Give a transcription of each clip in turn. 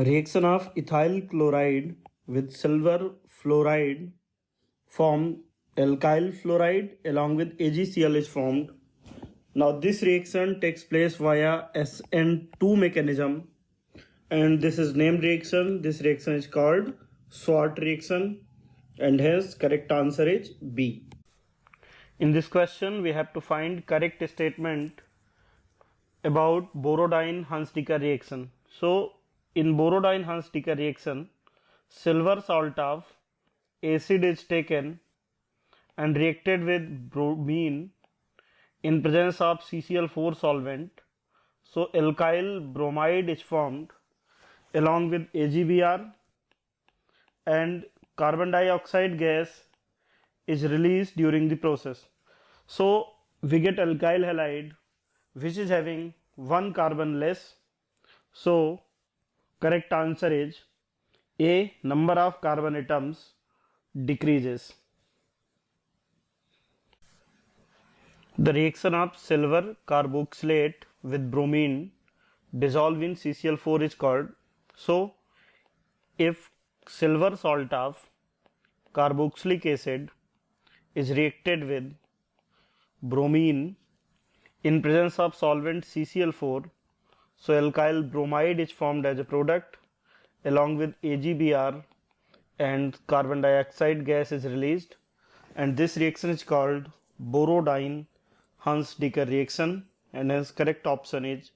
Reaction of ethyl chloride with silver fluoride form alkyl fluoride along with AgCl is formed. Now this reaction takes place via SN2 mechanism and this is named reaction. This reaction is called Swart reaction and hence correct answer is B. In this question we have to find correct statement about Borodine-Hunsdiecker reaction. So in Borodine-Hunsdiecker reaction, silver salt of acid is taken and reacted with bromine in presence of CCl4 solvent. So alkyl bromide is formed along with AgBr and carbon dioxide gas is released during the process. So we get alkyl halide which is having one carbon less. So correct answer is A, number of carbon atoms decreases. The reaction of silver carboxylate with bromine dissolved in CCl4 is called. So if silver salt of carboxylic acid is reacted with bromine in presence of solvent CCl4, so alkyl bromide is formed as a product along with AgBr and carbon dioxide gas is released, and this reaction is called Borodine-Hunsdiecker reaction and hence correct option is.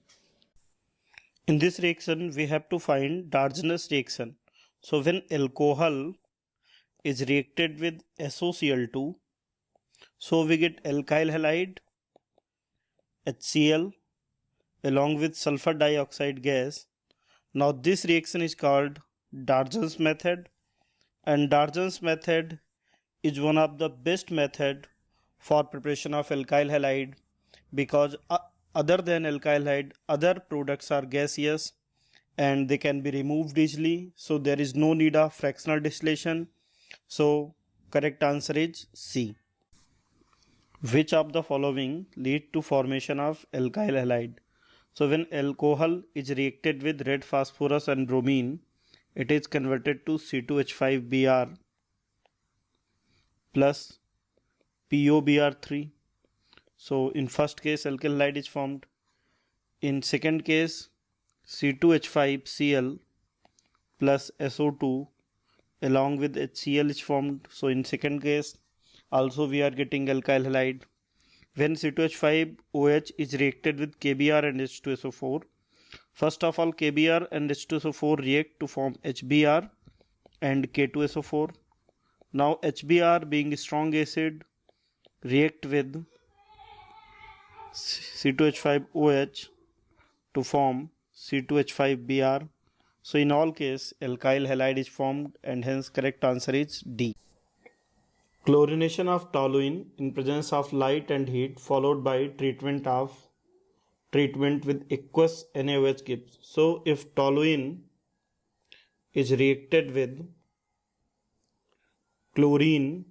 In this reaction we have to find Dargenus reaction. So when alcohol is reacted with SOCl2, so we get alkyl halide HCl along with sulfur dioxide gas. Now this reaction is called Dargen's method, and Dargen's method is one of the best method for preparation of alkyl halide because other than alkyl halide other products are gaseous and they can be removed easily, so there is no need of fractional distillation. So correct answer is C. Which of the following lead to formation of alkyl halide? So when alcohol is reacted with red phosphorus and bromine, it is converted to C2H5Br plus POBr3. So in first case alkyl halide is formed. In second case C2H5Cl plus SO2 along with HCl is formed. So in second case also we are getting alkyl halide. When C2H5OH is reacted with KBr and H2SO4, first of all KBr and H2SO4 react to form HBr and K2SO4. Now HBr being a strong acid react with C2H5OH to form C2H5Br. So in all case alkyl halide is formed and hence correct answer is D. Chlorination of toluene in presence of light and heat followed by treatment with aqueous NaOH gives. So if toluene is reacted with chlorine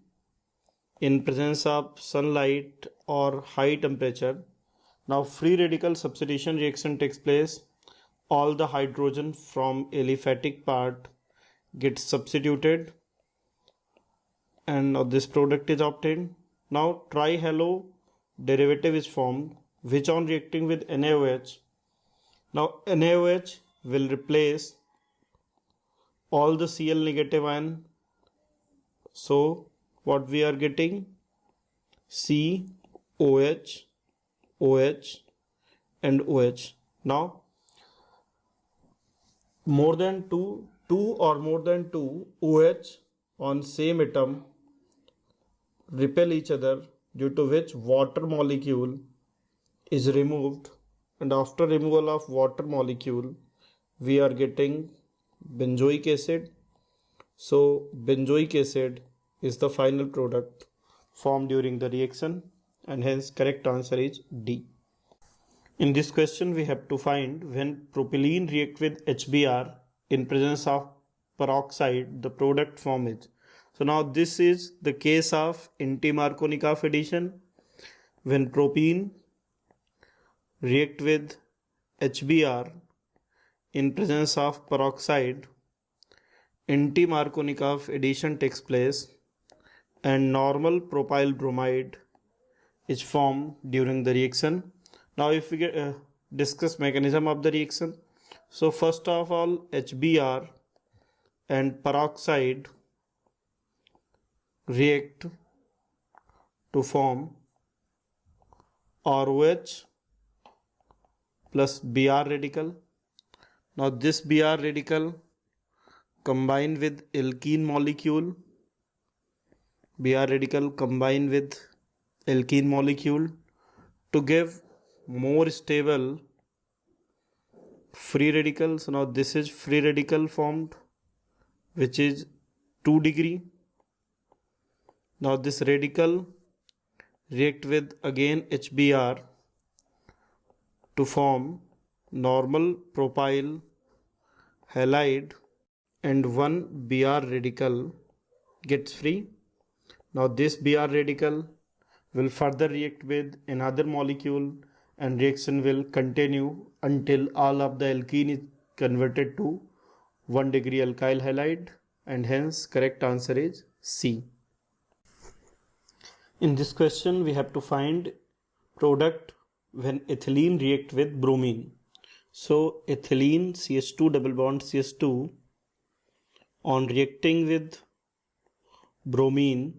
in presence of sunlight or high temperature, now free radical substitution reaction takes place. All the hydrogen from aliphatic part gets substituted and now this product is obtained. Now trihalo derivative is formed which on reacting with NaOH. Now NaOH will replace all the Cl negative ion. So what we are getting? COH, OH and OH. Now more than two OH on same atom repel each other, due to which water molecule is removed, and after removal of water molecule we are getting benzoic acid. So benzoic acid is the final product formed during the reaction and hence correct answer is D. In this question we have to find when propylene react with HBr in presence of peroxide the product form is. So now this is the case of anti-Markovnikov addition. When propene react with HBr in presence of peroxide, anti-Markovnikov addition takes place and normal propyl bromide is formed during the reaction. Now if we discuss mechanism of the reaction, so first of all HBr and peroxide react to form ROH plus Br radical. Now this Br radical combine with alkene molecule, Br radical combine with alkene molecule to give more stable free radical. So now this is free radical formed, which is 2 degree. Now this radical react with again HBr to form normal propyl halide and one Br radical gets free. Now this Br radical will further react with another molecule and reaction will continue until all of the alkene is converted to 1 degree alkyl halide, and hence correct answer is C. In this question we have to find product when ethylene react with bromine. So ethylene CH2 double bond CH2 on reacting with bromine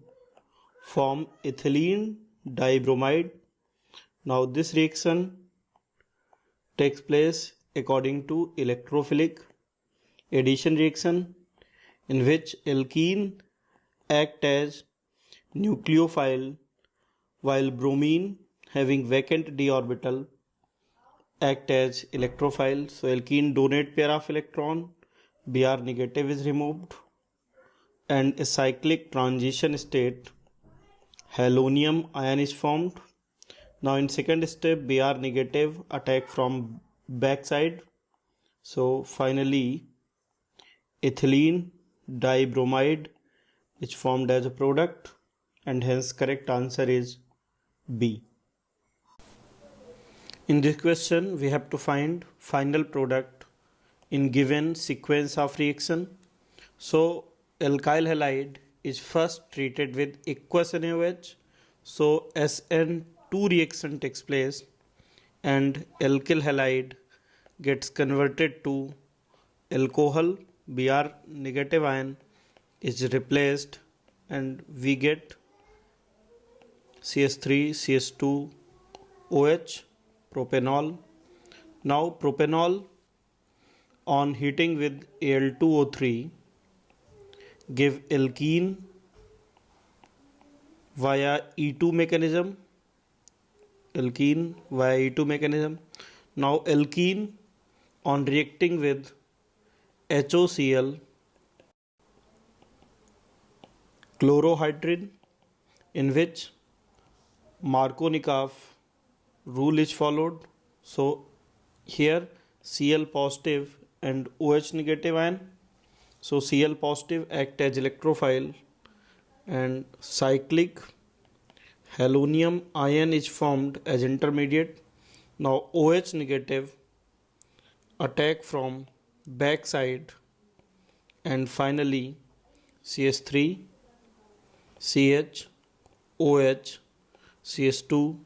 form ethylene dibromide. Now this reaction takes place according to electrophilic addition reaction, in which alkene act as nucleophile while bromine having vacant d orbital act as electrophile. So alkene donate pair of electron, Br negative is removed and a cyclic transition state halonium ion is formed. Now in second step Br negative attack from backside. So finally ethylene dibromide is formed as a product, and hence correct answer is B. In this question we have to find final product in given sequence of reaction. So alkyl halide is first treated with aqueous NaOH. So SN2 reaction takes place and alkyl halide gets converted to alcohol. Br negative ion is replaced and we get CH3 CH2 OH propanol. Now propanol on heating with Al2O3 give alkene via E2 mechanism. Alkene via E2 mechanism. Now alkene on reacting with HOCl chlorohydrin, in which Markovnikov rule is followed. So here Cl positive and OH negative ion. So Cl positive act as electrophile and cyclic halonium ion is formed as intermediate. Now OH negative attack from backside and finally CH3 CH OH CH2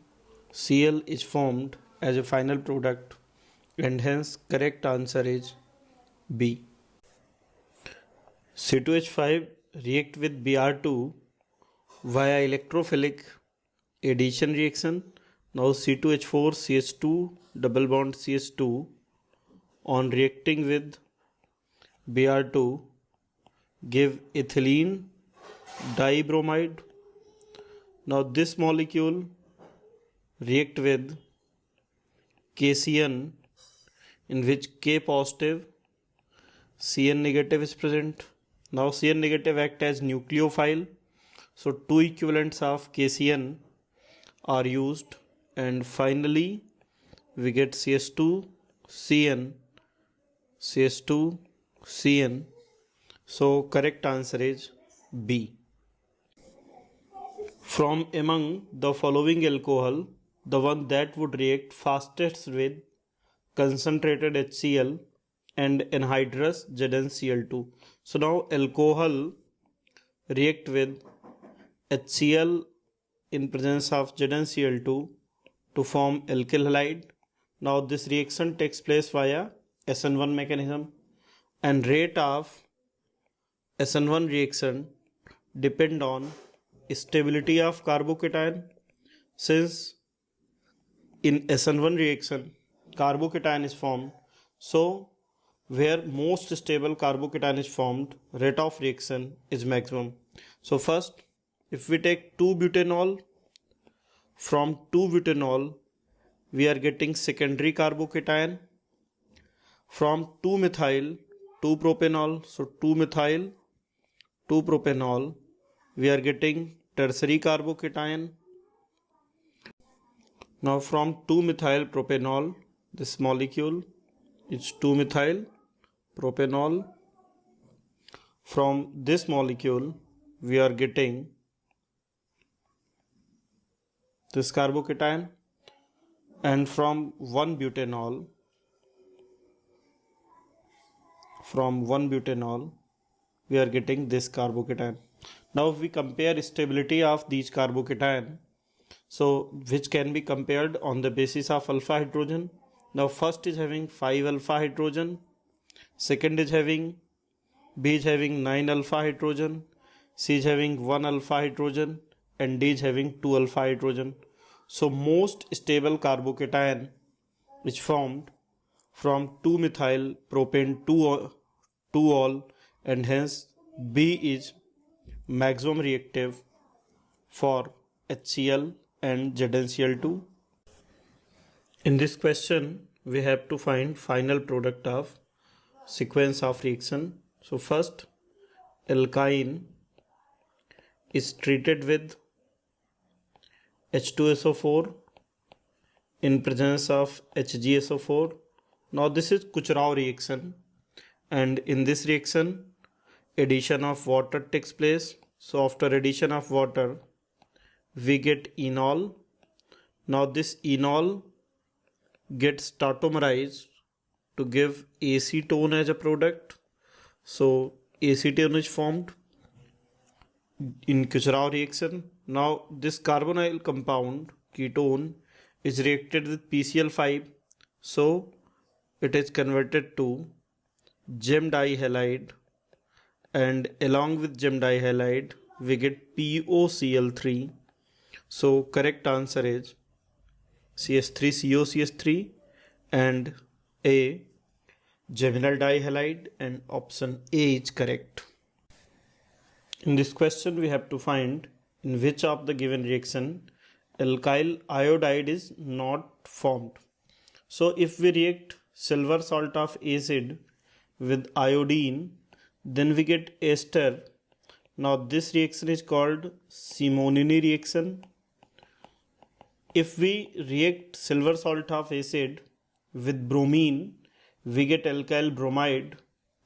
Cl is formed as a final product, and hence correct answer is B. C2H5 react with Br2 via electrophilic addition reaction. Now C2H4 CH2 double bond CH2 on reacting with Br2 give ethylene dibromide. Now this molecule react with KCN, in which K positive Cn negative is present. Now Cn negative act as nucleophile, so two equivalents of KCN are used, and finally we get CH2 Cn CH2 Cn. So correct answer is B. From among the following alcohol, the one that would react fastest with concentrated HCl and anhydrous ZnCl2. So now alcohol react with HCl in presence of ZnCl2 to form alkyl halide. Now this reaction takes place via SN1 mechanism, and rate of SN1 reaction depend on stability of carbocation. Since in SN1 reaction carbocation is formed, so where most stable carbocation is formed, rate of reaction is maximum. So first, if we take 2-butanol, from 2-butanol we are getting secondary carbocation. From 2-methyl 2-propanol, so 2-methyl 2-propanol, we are getting tertiary carbocation. Now from 2-methyl propanol, this molecule is 2-methyl propanol. From this molecule we are getting this carbocation, and from 1-butanol we are getting this carbocation. Now if we compare stability of these carbocation, so which can be compared on the basis of alpha hydrogen. Now first is having 5 alpha hydrogen, second is having, B is having 9 alpha hydrogen, C is having 1 alpha hydrogen, and D is having 2 alpha hydrogen. So most stable carbocation is formed from 2-methyl propane 2-ol, and hence B is maximum reactive for HCl and ZnCl2. In this question we have to find final product of sequence of reaction. So first, alkyne is treated with H2SO4 in presence of HgSO4. Now this is Kucherov reaction, and in this reaction addition of water takes place. So after addition of water we get enol. Now this enol gets tautomerized to give acetone as a product. So acetone is formed in Kucherov reaction. Now this carbonyl compound ketone is reacted with PCl5, so it is converted to gem dihalide, and along with gem dihalide we get POCl3. So correct answer is CH3COCH3 and A, geminal dihalide, and option A is correct. In this question we have to find in which of the given reaction alkyl iodide is not formed. So if we react silver salt of acid with iodine, then we get ester. Now this reaction is called Simonini reaction. If we react silver salt of acid with bromine, we get alkyl bromide,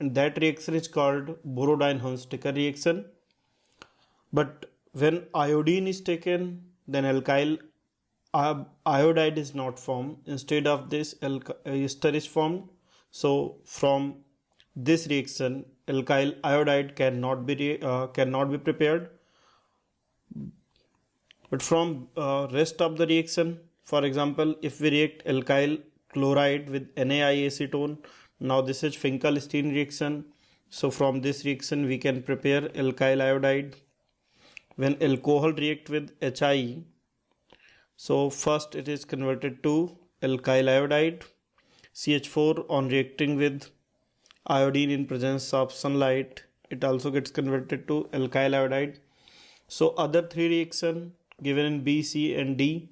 and that reaction is called Borodine-Hunsaker reaction. But when iodine is taken, then alkyl iodide is not formed. Instead of this, ester is formed. So from this reaction, alkyl iodide cannot be prepared. But from rest of the reaction, for example, if we react alkyl chloride with NaI-acetone, now this is Finkelstein reaction. So from this reaction we can prepare alkyl iodide. When alcohol react with HI, so first it is converted to alkyl iodide. CH4 on reacting with iodine in presence of sunlight, it also gets converted to alkyl iodide. So other three reactions given in B, C and D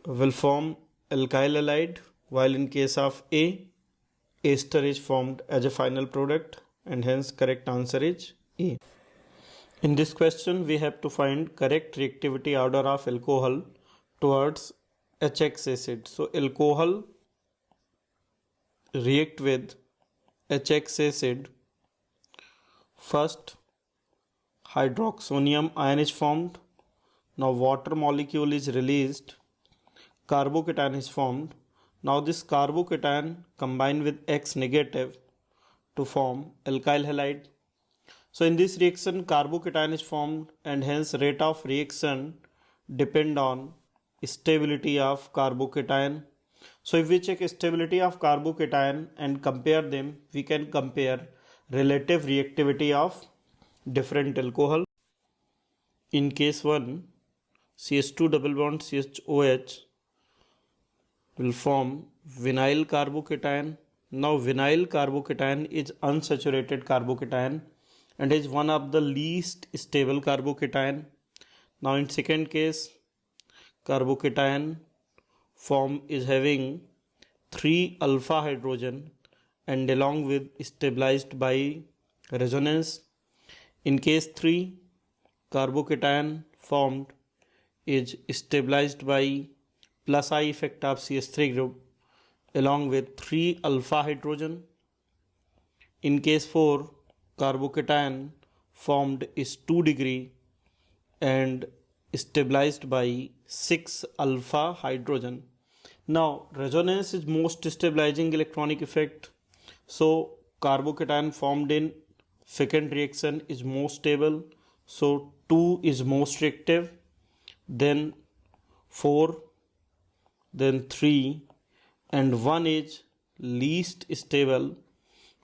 will form alkyl halide, while in case of A, ester is formed as a final product, and hence correct answer is A. In this question we have to find correct reactivity order of alcohol towards HX acid. So alcohol react with HX acid. First hydroxonium ion is formed. Now water molecule is released, carbocation is formed. Now this carbocation combine with X negative to form alkyl halide. So in this reaction carbocation is formed and hence rate of reaction depend on stability of carbocation. So if we check stability of carbocation and compare them, we can compare relative reactivity of different alcohol. In case 1, CH2 double bond CHOH will form vinyl carbocation. Now vinyl carbocation is unsaturated carbocation and is one of the least stable carbocation. Now in second case, carbocation form is having 3 alpha hydrogen and along with stabilized by resonance. In case 3, carbocation formed is stabilized by plus I effect of CH3 group along with 3 alpha hydrogen. In case 4, carbocation formed is 2 degree and stabilized by 6 alpha hydrogen. Now resonance is most stabilizing electronic effect. So carbocation formed in second reaction is most stable. So 2 is most reactive, then 4, then 3, and 1 is least stable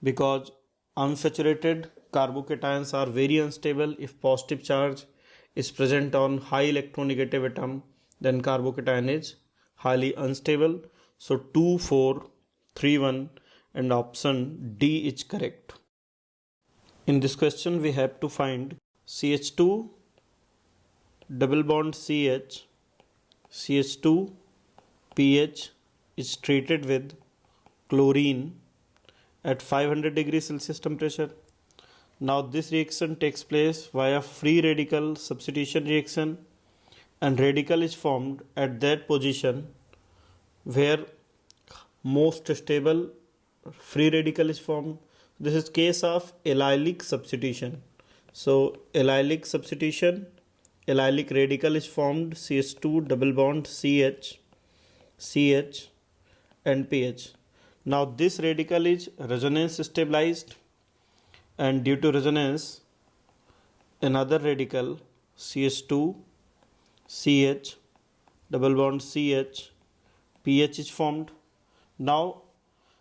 because unsaturated carbocations are very unstable. If positive charge is present on high electronegative atom, then carbocation is highly unstable. So 2, 4, 3, 1 and option D is correct. In this question we have to find CH2 double bond CH2 pH is treated with chlorine at 500 degrees Celsius temperature. Now this reaction takes place via free radical substitution reaction and radical is formed at that position where most stable free radical is formed. This is case of allylic substitution. So allylic substitution, allylic radical is formed CH2 double bond CH and pH. Now this radical is resonance stabilized and due to resonance another radical CH2 CH double bond CH pH is formed. Now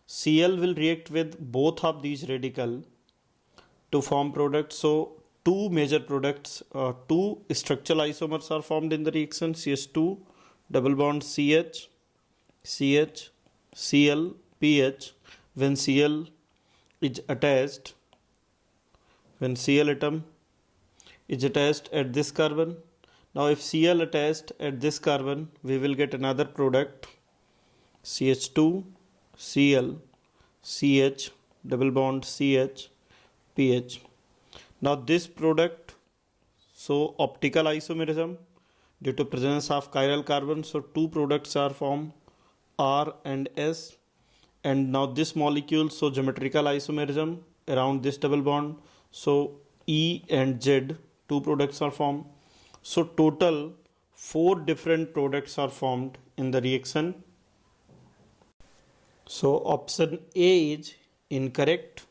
Cl will react with both of these radical to form products. So two major products, two structural isomers are formed in the reaction CH2 double bond CH Cl pH. When Cl is attached, when Cl atom is attached at this carbon, now if Cl attached at this carbon, we will get another product CH2 Cl CH double bond CH pH. Now this product, so optical isomerism due to presence of chiral carbon, so two products are formed R and S, and now this molecule, so geometrical isomerism around this double bond, so E and Z, two products are formed. So total 4 different products are formed in the reaction. So option A is incorrect,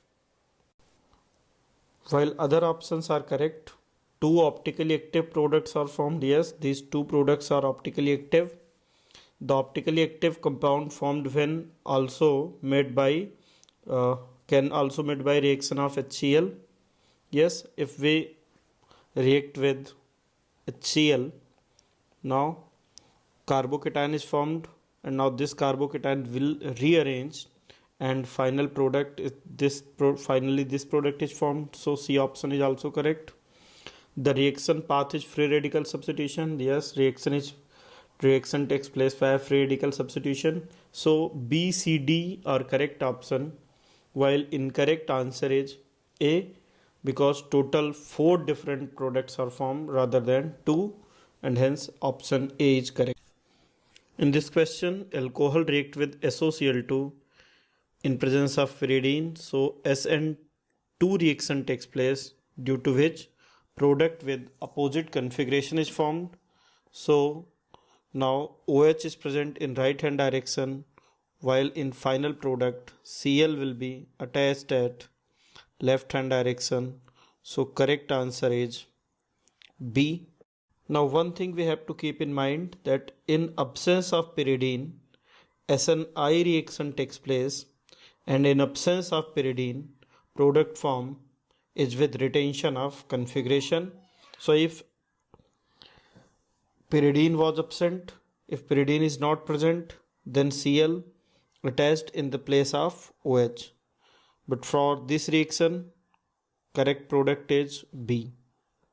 while other options are correct. 2 optically active products are formed. Yes, these 2 products are optically active. The optically active compound formed when also made by can also made by reaction of HCl. Yes, if we react with HCl, now carbocation is formed and now this carbocation will rearrange and final product is this finally this product is formed. So C option is also correct. The reaction path is free radical substitution. Yes, reaction takes place via free radical substitution. So B, C, D are correct option, while incorrect answer is A, because total 4 different products are formed rather than 2, and hence option A is correct. In this question, alcohol react with SOCl2 in presence of pyridine. So SN2 reaction takes place, due to which product with opposite configuration is formed. So now OH is present in right hand direction while in final product Cl will be attached at left hand direction. So correct answer is B. Now one thing we have to keep in mind that in absence of pyridine SNI reaction takes place, and in absence of pyridine product form is with retention of configuration. So if pyridine was absent, if pyridine is not present, then Cl attached in the place of OH. But for this reaction correct product is B.